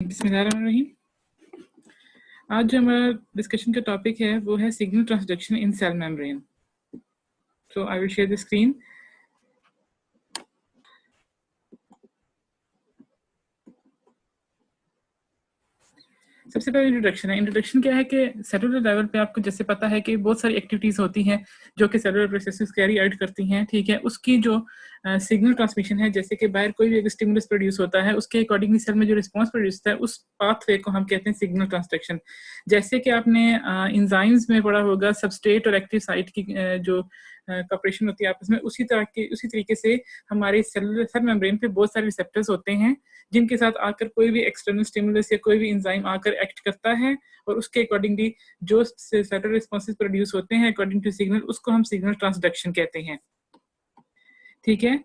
बिस्मिल्लाहिर्रहमानिर्रहीम। आज जो हमारा डिस्कशन का टॉपिक है वो है signal transduction in cell membrane. So I will share the screen. सबसे पहले इंट्रोडक्शन है। इंट्रोडक्शन क्या है कि सेलुलर लेवल पे आपको जैसे पता है कि बहुत सारी एक्टिविटीज़ होती हैं जो कि सेलुलर प्रोसेसेस कैरी आउट करती हैं, ठीक है। उसकी जो सिग्नल ट्रांसमिशन है, जैसे कि बाहर कोई भी एक स्टिमुलस प्रोड्यूस होता है, उसके अकॉर्डिंगली सेल में जो रिस्पॉन्स प्रोड्यूस होता है उस पाथवे को हम कहते हैं सिग्नल ट्रांसडक्शन। जैसे कि आपने इंजाइम्स में पढ़ा होगा, सबस्ट्रेट और एक्टिव साइट की जो कॉपरेशन होती है आपस में, उसी तरीके से हमारे सेल मेम्ब्रेन पे बहुत सारे रिसेप्टर्स होते हैं जिनके साथ आकर कोई भी एक्सटर्नल स्टिमुलस या कोई भी एंजाइम आकर एक्ट करता है और उसके अकॉर्डिंगली जो सेलुलर रिस्पॉन्सेस प्रोड्यूस होते हैं अकॉर्डिंग टू सिग्नल, उसको हम सिग्नल ट्रांसडक्शन कहते हैं, ठीक है।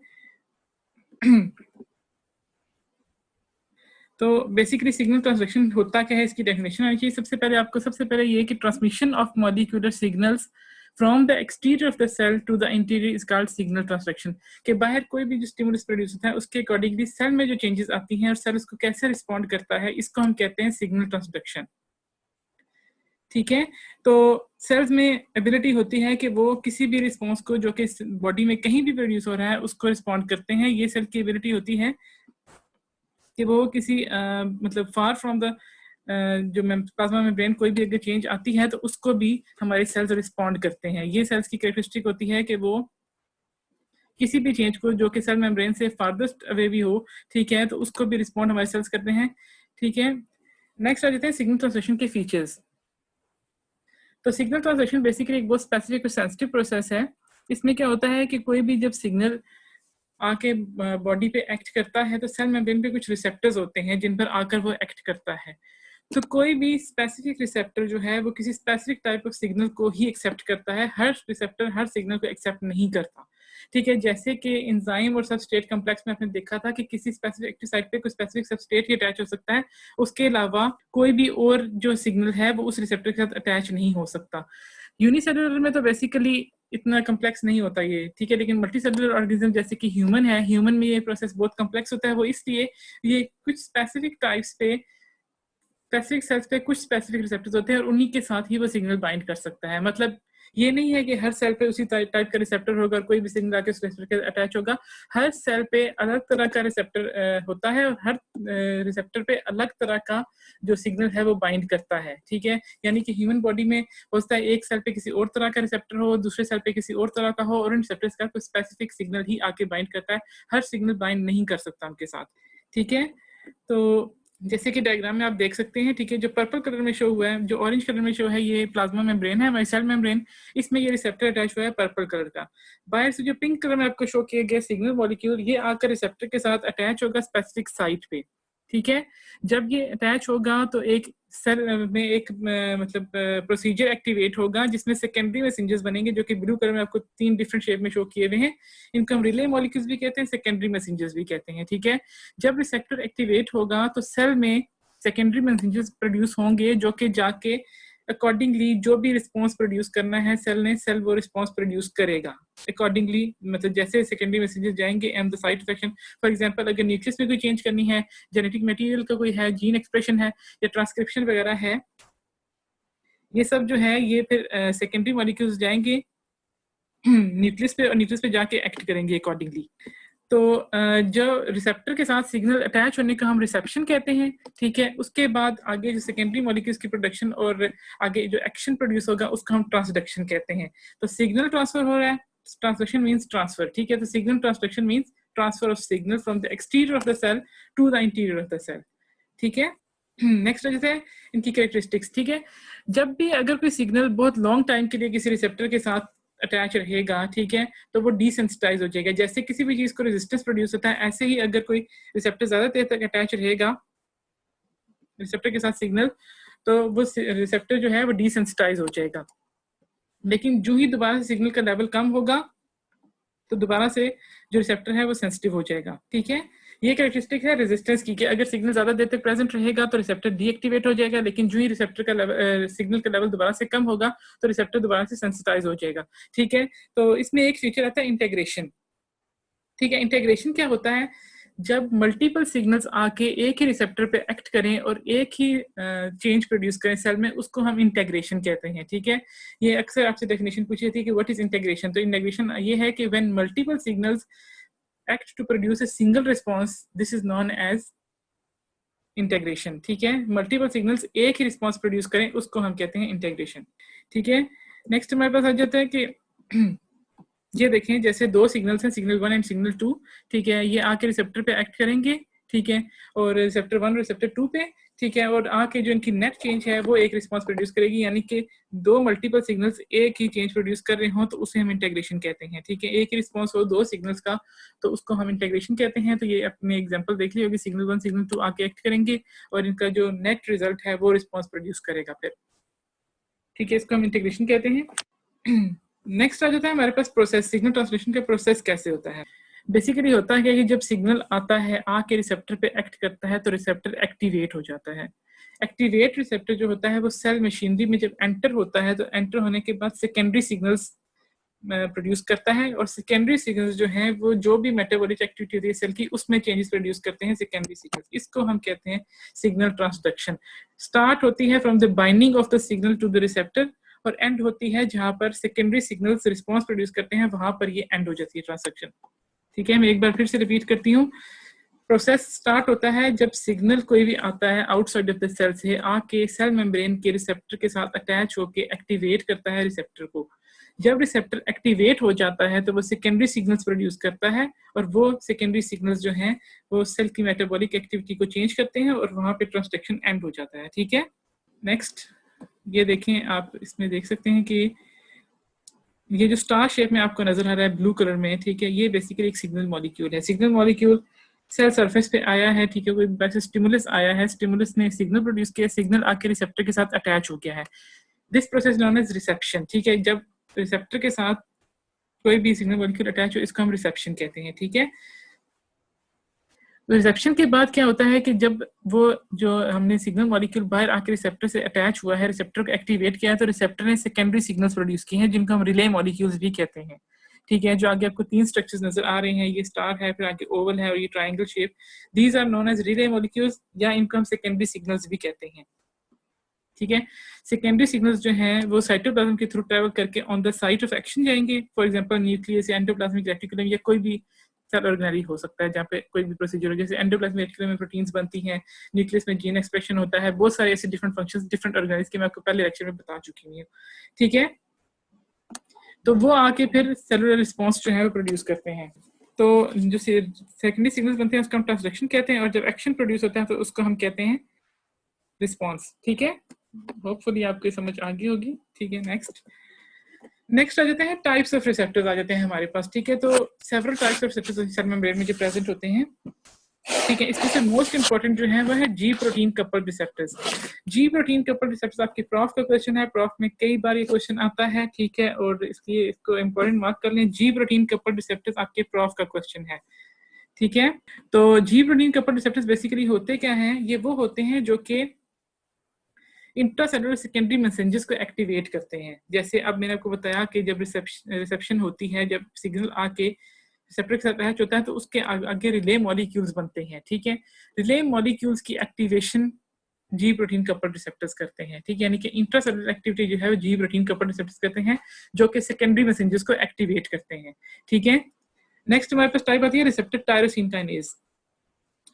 तो बेसिकली सिग्नल ट्रांसडक्शन होता क्या है, इसकी डेफिनेशन आनी चाहिए। सबसे पहले ये कि transmission of molecular signals from the exterior of the cell to the interior is called signal transduction. के बाहर कोई भी जो स्टिमुलस प्रोड्यूस होता है उसके अकॉर्डिंगली सेल में जो चेंजेस आती हैं और सेल उसको कैसे रिस्पॉन्ड करता है, इसको हम कहते हैं सिग्नल ट्रांसडक्शन, ठीक है। तो सेल्स में एबिलिटी होती है कि वो किसी भी रिस्पॉन्स को जो कि बॉडी में कहीं भी प्रोड्यूस हो रहा है उसको रिस्पॉन्ड करते हैं। ये सेल की एबिलिटी होती है कि वो किसी मतलब फार फ्रॉम द जो प्लाज्मा मेम्ब्रेन कोई भी अगर चेंज आती है तो उसको भी हमारे सेल्स रिस्पॉन्ड करते हैं। ये सेल्स की कैरेक्टरिस्टिक होती है कि वो किसी भी चेंज को जो कि सेल मेम्ब्रेन से फारदेस्ट अवे भी हो, ठीक है, तो उसको भी रिस्पॉन्ड हमारे सेल्स करते हैं, ठीक है। नेक्स्ट आ जाते हैं सिग्नल ट्रांसडक्शन के फीचर्स। तो सिग्नल ट्रांसडक्शन बेसिकली एक बहुत स्पेसिफिक और सेंसिटिव प्रोसेस है। इसमें क्या होता है कि कोई भी जब सिग्नल आके बॉडी पे एक्ट करता है तो सेल मेम्ब्रेन पे कुछ रिसेप्टर्स होते हैं जिन पर आकर वो एक्ट करता है। तो कोई भी स्पेसिफिक रिसेप्टर जो है वो किसी स्पेसिफिक टाइप ऑफ सिग्नल को ही एक्सेप्ट करता है, हर रिसेप्टर हर सिग्नल को एक्सेप्ट नहीं करता, ठीक है। जैसे कि एंजाइम और सबस्ट्रेट कॉम्प्लेक्स में आपने देखा था कि किसी स्पेसिफिक एक्टिव साइट पे कोई स्पेसिफिक सबस्ट्रेट ही अटैच हो सकता है, उसके अलावा कोई भी और जो सिग्नल है वो उस रिसेप्टर के साथ अटैच नहीं हो सकता। यूनिसेलुलर में तो बेसिकली इतना कम्प्लेक्स नहीं होता ये, ठीक है, लेकिन मल्टी सेलुलर ऑर्गेनिज्म जैसे कि ह्यूमन है, ह्यूमन में ये प्रोसेस बहुत कम्प्लेक्स होता है। वो इसलिए ये कुछ स्पेसिफिक टाइप्स पे स्पेसिफिक सेल्स पे कुछ स्पेसिफिक रिसेप्टर्स होते हैं और उन्हीं के साथ ही वो सिग्नल बाइंड कर सकता है। मतलब ये नहीं है कि हर सेल पे उसी टाइप का रिसेप्टर होगा और कोई भी सिग्नल आके उस रिसेप्टर के अटैच होगा। हर सेल पे अलग तरह का रिसेप्टर होता है और हर रिसेप्टर पे अलग तरह का जो सिग्नल है वो बाइंड करता है, ठीक है। यानी कि ह्यूमन बॉडी में होता है एक सेल पे किसी और तरह का रिसेप्टर हो, दूसरे सेल पे किसी और तरह का हो, और उन रिसेप्टर्स का कोई स्पेसिफिक सिग्नल ही आके बाइंड करता है, हर सिग्नल बाइंड नहीं कर सकता उनके साथ, ठीक है। तो जैसे कि डायग्राम में आप देख सकते हैं, ठीक है, जो पर्पल कलर में शो हुआ है, जो ऑरेंज कलर में शो है, ये प्लाज्मा मेम्ब्रेन है, हमारी सेल मेम्ब्रेन। इसमें ये रिसेप्टर अटैच हुआ है पर्पल कलर का। बाहर से जो पिंक कलर में आपको शो किया गया सिग्नल मॉलिक्यूल, ये आकर रिसेप्टर के साथ अटैच होगा स्पेसिफिक साइट पे, ठीक है। जब ये अटैच होगा तो एक सेल में एक मतलब प्रोसीजर एक्टिवेट होगा जिसमें सेकेंडरी मैसेंजर्स बनेंगे जो कि ब्लू कलर में आपको 3 डिफरेंट शेप में शो किए हुए हैं। इनको हम रिले मॉलिक्यूल्स भी कहते हैं, सेकेंडरी मैसेंजर्स भी कहते हैं, ठीक है। जब रिसेप्टर एक्टिवेट होगा तो सेल में सेकेंडरी मैसेंजर्स प्रोड्यूस होंगे जो कि जाके अकॉर्डिंगली जो भी रिस्पॉन्स प्रोड्यूस करना है सेल वो रिस्पॉन्स प्रोड्यूस करेगा अकॉर्डिंगली। मतलब जैसे सेकेंडरी मैसेंजर्स जाएंगे and the site infection, for example अगर न्यूक्लियस में कोई चेंज करनी है, जेनेटिक मटेरियल का कोई है, जीन एक्सप्रेशन है या ट्रांसक्रिप्शन वगैरह है, ये सब जो है ये फिर सेकेंडरी मॉलिक्यूल्स जाएंगे न्यूक्लियस पे और न्यूक्लियस पे जाके एक्ट करेंगे अकॉर्डिंगली। तो जो रिसेप्टर के साथ सिग्नल अटैच होने का हम रिसेप्शन कहते हैं, ठीक है। उसके बाद आगे जो सेकेंडरी मॉलिक्यूल्स की प्रोडक्शन और आगे जो एक्शन प्रोड्यूस होगा उसका हम ट्रांसडक्शन कहते हैं। तो सिग्नल ट्रांसफर हो रहा है, ट्रांसडक्शन मींस ट्रांसफर, ठीक है। तो signal transduction means transfer of signal from the exterior of the cell to the interior of the cell, ठीक है। नेक्स्ट जैसे इनकी कैरेक्टरिस्टिक्स, ठीक है। जब भी अगर कोई सिग्नल बहुत लॉन्ग टाइम के लिए किसी रिसेप्टर के साथ अटैच रहेगा, ठीक है, तो वो डिसेंसिटाइज हो जाएगा। जैसे किसी भी चीज को रेजिस्टेंस प्रोड्यूस होता है, ऐसे ही अगर कोई रिसेप्टर ज्यादा देर तक अटैच रहेगा रिसेप्टर के साथ सिग्नल, तो वो रिसेप्टर जो है वो डिसेंसिटाइज हो जाएगा। लेकिन जो ही दोबारा से सिग्नल का लेवल कम होगा तो दोबारा से जो रिसेप्टर है वो सेंसिटिव हो जाएगा, ठीक है। ये कैरेक्टरिस्टिक है रेजिस्टेंस की कि अगर सिग्नल ज्यादा देर तक प्रेजेंट रहेगा तो रिसेप्टर डीएक्टिवेट हो जाएगा, लेकिन जो ही रिसेप्टर का सिग्नल का लेवल दोबारा से कम होगा तो रिसेप्टर दोबारा से सेंसिटाइज हो जाएगा, ठीक है। तो इसमें एक फीचर आता है इंटीग्रेशन, ठीक है। इंटीग्रेशन क्या होता है, जब मल्टीपल सिग्नल्स आके एक ही रिसेप्टर पे एक्ट करें और एक ही चेंज प्रोड्यूस करें सेल में, उसको हम इंटीग्रेशन कहते हैं। ठीक है, ये अक्सर आपसे डेफिनेशन पूछी थी कि व्हाट इज इंटीग्रेशन। तो इंटीग्रेशन ये है कि when multiple signals act to produce a single response, this is known as integration. ठीक है, मल्टीपल सिग्नल्स एक ही रिस्पॉन्स प्रोड्यूस करें, उसको हम कहते हैं इंटीग्रेशन। ठीक है, नेक्स्ट हमारे पास आ जाता है कि ये देखें, जैसे दो सिग्नल्स हैं, सिग्नल 1 एंड सिग्नल 2। ठीक है, ये आके रिसेप्टर पे एक्ट करेंगे। ठीक है, और रिसेप्टर 1 और रिसेप्टर 2 पे। ठीक है, और आके जो इनकी नेट चेंज है वो एक रिस्पांस प्रोड्यूस करेगी, यानी कि दो मल्टीपल सिग्नल्स एक ही चेंज प्रोड्यूस कर रहे हो तो उसे हम इंटीग्रेशन कहते हैं। ठीक है, एक ही रिस्पांस हो दो सिग्नल्स का तो उसको हम इंटीग्रेशन कहते हैं। तो ये अपने एग्जांपल देख ली होगी, सिग्नल 1 सिग्नल 2 आके एक्ट करेंगे और इनका जो नेट रिजल्ट है वो रिस्पांस प्रोड्यूस करेगा फिर। ठीक है, इसको हम इंटीग्रेशन कहते हैं। नेक्स्ट आ जाता है हमारे पास प्रोसेस। सिग्नल ट्रांसलेशन का प्रोसेस कैसे होता है? बेसिकली होता है कि जब सिग्नल आता है आके रिसेप्टर पे एक्ट करता है तो रिसेप्टर एक्टिवेट हो जाता है। एक्टिवेट रिसेप्टर जो होता है वो सेल मशीनरी में जब एंटर होता है तो एंटर होने के बाद सेकेंडरी सिग्नल्स प्रोड्यूस करता है, और सेकेंडरी सिग्नल्स जो हैं वो जो भी मेटाबॉलिक एक्टिविटी होती है सेल की उसमें चेंजेस प्रोड्यूस करते हैं सेकेंडरी सिग्नल्स। इसको हम कहते हैं सिग्नल ट्रांसडक्शन। स्टार्ट होती है from the binding of the signal to the receptor और एंड होती है जहां पर सेकेंडरी सिग्नल्स रिस्पॉन्स प्रोड्यूस करते हैं, वहां पर ये एंड हो जाती है ट्रांसडक्शन। ठीक है, मैं एक बार फिर से रिपीट करती हूँ। प्रोसेस स्टार्ट होता है जब सिग्नल कोई भी आता है आउटसाइड ऑफ द सेल से आके सेल मेम्ब्रेन के रिसेप्टर के साथ अटैच होके एक्टिवेट करता है रिसेप्टर को। जब रिसेप्टर एक्टिवेट हो जाता है तो वो सेकेंडरी सिग्नल्स प्रोड्यूस करता है और वो सेकेंडरी सिग्नल्स जो हैं वो सेल की मेटाबॉलिक एक्टिविटी को चेंज करते हैं और वहां पे ट्रांसडक्शन एंड हो जाता है। ठीक है, नेक्स्ट ये देखें, आप इसमें देख सकते हैं कि ये जो स्टार शेप में आपको नजर आ रहा है ब्लू कलर में, ठीक है, ये बेसिकली एक सिग्नल मॉलिक्यूल है। सिग्नल मॉलिक्यूल सेल सरफेस पे आया है। ठीक है, कोई स्टिमुलस आया है, स्टिमुलस ने सिग्नल प्रोड्यूस किया, सिग्नल आके रिसेप्टर के साथ अटैच हो गया है। This process known as reception. ठीक है, जब रिसेप्टर के साथ कोई भी सिग्नल मॉलिक्यूल अटैच हो इसको हम रिसेप्शन कहते हैं। ठीक है, रिसेप्शन के बाद क्या होता है कि जब वो जो हमने सिग्नल मॉलिक्यूल बाहर आके रिसेप्टर से अटैच हुआ है, रिसेप्टर को एक्टिवेट किया है, तो रिसेप्टर ने सेकेंडरी सिग्नल्स प्रोड्यूस किए हैं जिनको हम रिले मॉलिक्यूल्स भी कहते हैं। ठीक है, जो आगे आपको तीन स्ट्रक्चर्स नजर आ रहे हैं, ये स्टार है, फिर आगे ओवल है और ये triangle shape. These are known as relay molecules या इनको हम सेकेंडरी सिग्नल्स भी कहते हैं। ठीक है, सेकेंडरी सिग्नल्स जो हैं वो साइटोप्लाज्म के थ्रू ट्रैवल करके on the site of action जाएंगे। फॉर एग्जांपल न्यूक्लियस या एंडोप्लाज्मिक रेटिकुलम या कोई भी सेल ऑर्गेनेली हो सकता है जहाँ पे कोई भी प्रोसीजर हो, जैसे एंडोप्लाज्मिक रेटिकुलम में प्रोटीन्स बनती हैं, न्यूक्लियस में जीन एक्सप्रेशन होता है, बहुत सारे ऐसे डिफरेंट फंक्शंस डिफरेंट ऑर्गेनेल्स के मैं आपको पहले लेक्चर में बता चुकी हूँ। ठीक है, तो वो आके फिर सेलुलर रिस्पॉन्स जो है वो प्रोड्यूस करते हैं। तो जो सेकेंडरी सिग्नल्स बनते हैं उसको हम ट्रांसडक्शन कहते हैं, और जब एक्शन प्रोड्यूस होता है तो उसको हम कहते हैं रिस्पॉन्स। ठीक है, होपफुली आपको समझ आ गई होगी। ठीक है, नेक्स्ट आ जाते हैं टाइप्स ऑफ रिसेप्टर्स आ जाते हैं हमारे पास। ठीक है, तो several types of receptors cell membrane में जो प्रेजेंट होते हैं। ठीक है, इसमें से मोस्ट इंपॉर्टेंट जो है वो है जी प्रोटीन कपल्ड रिसेप्टर्स। जी प्रोटीन कपल्ड रिसेप्टर्स आपके प्रॉफ का क्वेश्चन है, प्रॉफ में कई बार ये क्वेश्चन आता है। ठीक है, और इसलिए इसको इंपॉर्टेंट मार्क कर लें, जी प्रोटीन कपल्ड रिसेप्टर्स आपके प्रॉफ का क्वेश्चन है। ठीक है, तो जी प्रोटीन कपल्ड रिसेप्टर्स बेसिकली होते क्या हैं? ये वो होते हैं जो कि इंट्रासेलुलर सेकेंडरी मैसेंजर्स को एक्टिवेट करते हैं। जैसे अब मैंने आपको बताया कि जब रिसेप्शन होती है, जब सिग्नल आके रिसेप्टर के साथ अटैच होता है तो उसके आगे रिले मॉलिक्यूल्स बनते हैं। ठीक है, रिले मॉलिक्यूल्स की एक्टिवेशन जी प्रोटीन कपल्ड रिसेप्टर्स करते हैं। ठीक है, यानी कि इंट्रासेलुलर एक्टिविटी जो है वो जी प्रोटीन कपल्ड रिसेप्टर्स करते हैं जो कि सेकेंडरी मैसेंजर्स को एक्टिवेट करते हैं। ठीक है, नेक्स्ट हमारे पास टाइप आती है receptor tyrosine kinase.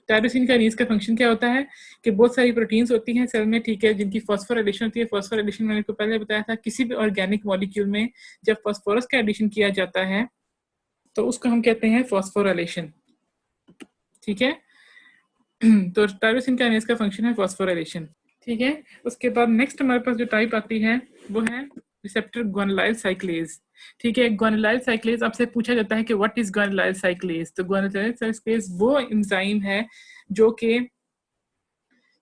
Tyrosine kinase का फंक्शन क्या होता है कि बहुत सारी प्रोटीन्स होती हैं सेल में, ठीक है, जिनकी फॉस्फोराइलेशन होती है। फॉस्फोराइलेशन मैंने आपको पहले बताया था, किसी भी ऑर्गेनिक मॉलिक्यूल में जब फॉस्फोरस का एडिशन किया जाता है तो उसको हम कहते हैं फॉस्फोराइलेशन। ठीक है, तो टायरोसिन काइनेज का फंक्शन है फॉस्फोराइलेशन। ठीक है, उसके बाद नेक्स्ट हमारे पास जो टाइप आती है वो है रिसेप्टर ग्वानिलाइल साइक्लेज। ठीक है, ग्वानिलाइल साइक्लेज आपसे पूछा जाता है कि व्हाट इज ग्वानिलाइल साइक्लेज। तो ग्वानिलाइल साइक्लेज वो एंजाइम है जो कि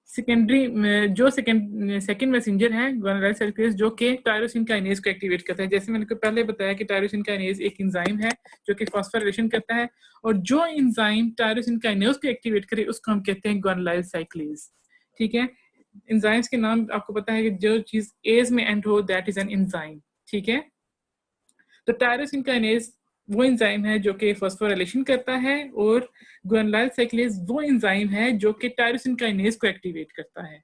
सेकेंडरी जो सेकंड मैसेंजर है ग्वानिलाइल साइक्लेज जो कि टायरोसिन काइनेज को एक्टिवेट करता है। जैसे मैंने आपको पहले बताया कि टायरोसिन काइनेज एक एंजाइम है जो कि फॉस्फोराइलेशन करता है, और जो एंजाइम टायरोसिन काइनेज को एक्टिवेट करे उसको हम कहते हैं ग्वानिलाइल साइक्लेज। ठीक है, एंजाइम्स के नाम आपको पता है कि जो चीज एज में एंड हो दैट इज एन एंजाइम। ठीक है, तो टायरोसिन काइनेज वो एंजाइम है जो कि फॉस्फोराइलेशन करता है, और ग्वानुलाइल साइक्लेज वो एंजाइम है जो कि टायरोसिन काइनेज को एक्टिवेट करता है।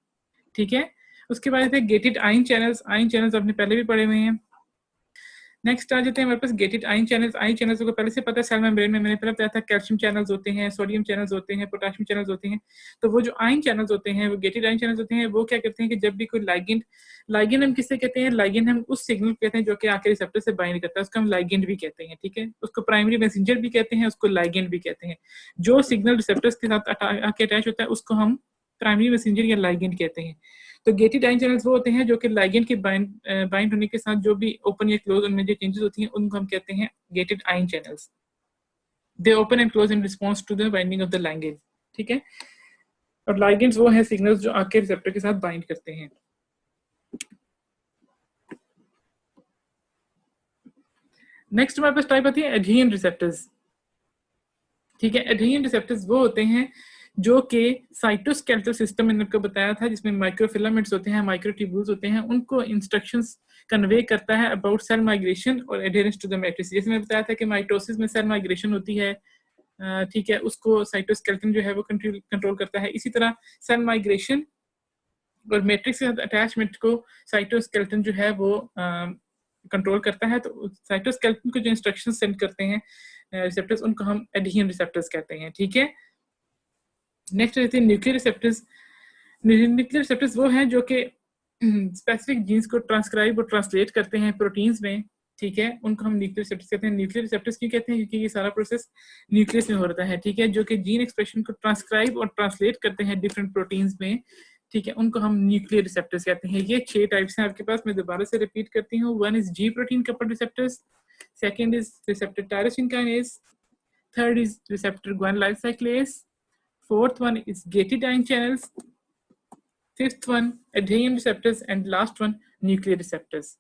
ठीक है, उसके बाद है gated ion channels. Ion channels आपने पहले भी पढ़े हुए हैं। नेक्स्ट आ जाते हैं हमारे पास gated ion channels. Ion channels को पहले से पता है, सेल मेम्ब्रेन में मैंने पहले बताया था कैल्शियम चैनल्स होते हैं, सोडियम चैनल्स होते हैं, पोटेशियम चैनल्स होते हैं। तो वो जो आयन चैनल्स होते हैं, वो गेटेड आयन चैनल्स होते हैं, वो क्या करते हैं कि जब भी कोई लाइगेंड, लाइगेंड हम किससे कहते हैं, लाइगेंड हम उस सिग्नल कहते हैं जो कि आके रिसेप्टर से बाइंड करता है, उसको हम लाइगेंड भी कहते हैं। ठीक है, उसको प्राइमरी मैसेंजर भी कहते हैं, उसको लाइगेंड भी कहते हैं। जो सिग्नल रिसेप्टर्स के साथ आके अटैच होता है उसको हम प्राइमरी मैसेंजर या लाइगेंड कहते हैं। तो गेटेड आयन चैनल्स वो होते हैं जो कि लाइगेंड के बाइंड होने के साथ जो भी ओपन या क्लोज उनमें जो चेंजेस होती हैं उनको हम कहते हैं gated ion channels. They open and close in response to the binding of the ligand. ठीक है, और लाइगेंड्स वो है सिग्नल्स जो आके रिसेप्टर के साथ बाइंड करते हैं। नेक्स्ट हमारे पास टाइप आती है एडहेरेंट रिसेप्टर्स। ठीक है, एडहेरेंट रिसेप्टर्स वो होते हैं जो कि साइटोस्केलेटल सिस्टम मैंने आपको बताया था, जिसमें माइक्रोफिलामेंट्स होते हैं, माइक्रोट्यूब्यूल्स होते हैं, उनको इंस्ट्रक्शंस कन्वे करता है अबाउट सेल माइग्रेशन और एडहेरेंस टू द मैट्रिक्स। जैसे मैंने बताया था कि माइटोसिस में सेल माइग्रेशन होती है, ठीक है, उसको साइटोस्केलेटन जो है वो कंट्रोल करता है। इसी तरह सेल माइग्रेशन और मैट्रिक्स के साथ अटैचमेंट को साइटोस्केलेटन जो है वो कंट्रोल करता है। तो साइटोस्केलेटन को जो इंस्ट्रक्शंस सेंड करते हैं रिसेप्टर्स, उनको हम एडहेरेंट रिसेप्टर्स कहते हैं। ठीक है, नेक्स्ट रहते हैं न्यूक्लियर रिसेप्टर्स। न्यूक्लियर रिसेप्टर्स वो हैं जो कि स्पेसिफिक जीन्स को ट्रांसक्राइब और ट्रांसलेट करते हैं प्रोटीन्स में। ठीक है, उनको हम न्यूक्लियर रिसेप्टर्स कहते हैं। न्यूक्लियर रिसेप्टर्स क्यों कहते हैं, क्योंकि ये सारा प्रोसेस न्यूक्लियस में हो रहा है। ठीक है, जो कि जीन एक्सप्रेशन को ट्रांसक्राइब और ट्रांसलेट करते हैं डिफरेंट प्रोटीन्स में। ठीक है, उनको हम न्यूक्लियर रिसेप्टर्स कहते हैं। ये 6 टाइप्स हैं आपके पास, मैं दोबारा से रिपीट करती हूँ। One is G protein coupled receptors, second is receptor tyrosine kinase, third is receptor guanylyl cyclase, fourth one is gated ion channels, fifth one adherent receptors, and last one nuclear receptors.